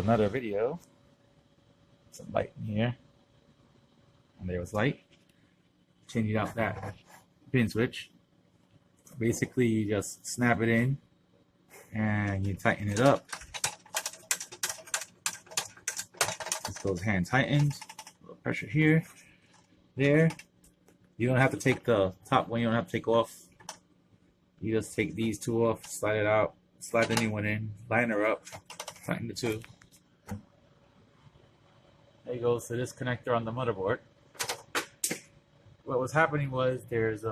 another video. Some light in here. And there was light. Changing out that pin switch. Basically, you just snap it in and you tighten it up. This goes hand tightened. A little pressure here. There. You don't have to take the top one, you don't have to take off. You just take these two off, slide it out, slide the new one in, line her up, tighten the two. There you go, so this connector on the motherboard. What was happening was there's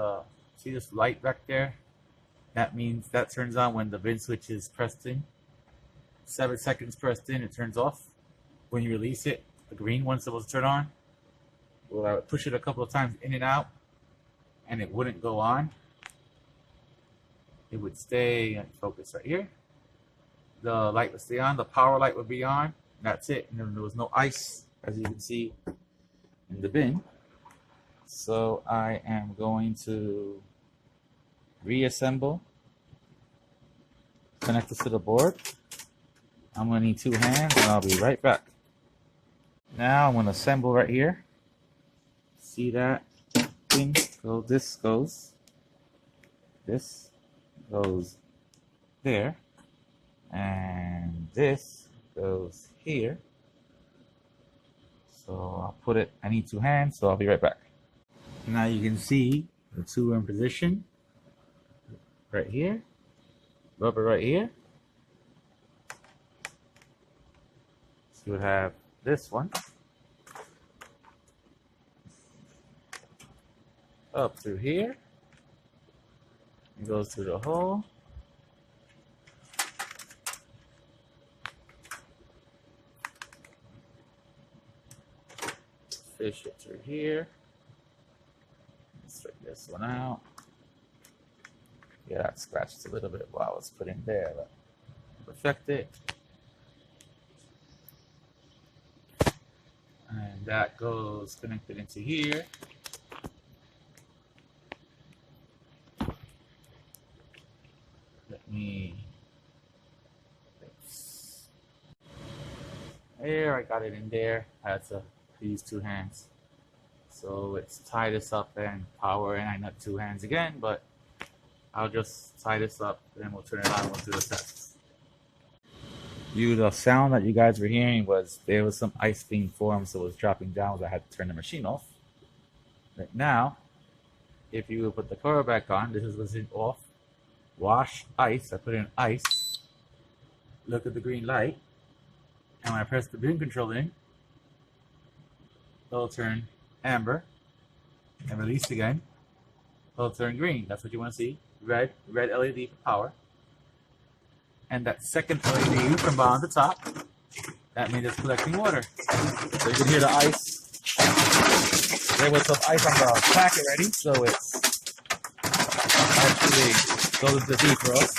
see this light back there? That means that turns on when the VIN switch is pressed in. 7 seconds pressed in, it turns off. When you release it, the green one's supposed to turn on. Well, I would push it a couple of times in and out, and it wouldn't go on. It would stay focus right here. The light would stay on, the power light would be on, and that's it. And then there was no ice, as you can see in the bin. So I am going to reassemble, connect this to the board. I'm going to need 2 hands, and I'll be right back. Now I'm going to assemble right here. See that thing? So this goes there, and this goes here. So I'll put it, I need 2 hands, so I'll be right back. Now you can see the 2 in position right here, rubber right here. So you would have this one up through here. It goes through the hole. Fish it through here. Straighten this one out. Yeah, that scratched a little bit while I was putting there, but perfect it. And that goes connected into here. Let me fix. There, I got it in there. I had to use 2 hands. So let's tie this up and power, and I need 2 hands again, but I'll just tie this up, then we'll turn it on and we'll do the test. The sound that you guys were hearing was there was some ice being formed, so it was dropping down, so I had to turn the machine off. But now, if you put the cover back on, this was off. Wash ice, I put in ice. Look at the green light. And when I press the bin control in, it'll turn amber and release again. It'll turn green. That's what you want to see. Red LED for power. And that second LED from bottom to top, that means it's collecting water. So you can hear the ice. There was some ice on the pack already, so it's actually goes into the defrost.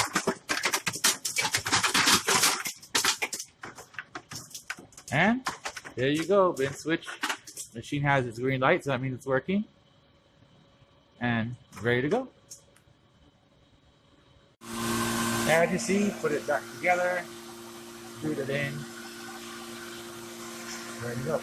And there you go, bin switch. Machine has its green light, so that means it's working. And ready to go. As you see, put it back together, screwed it in, ready to go.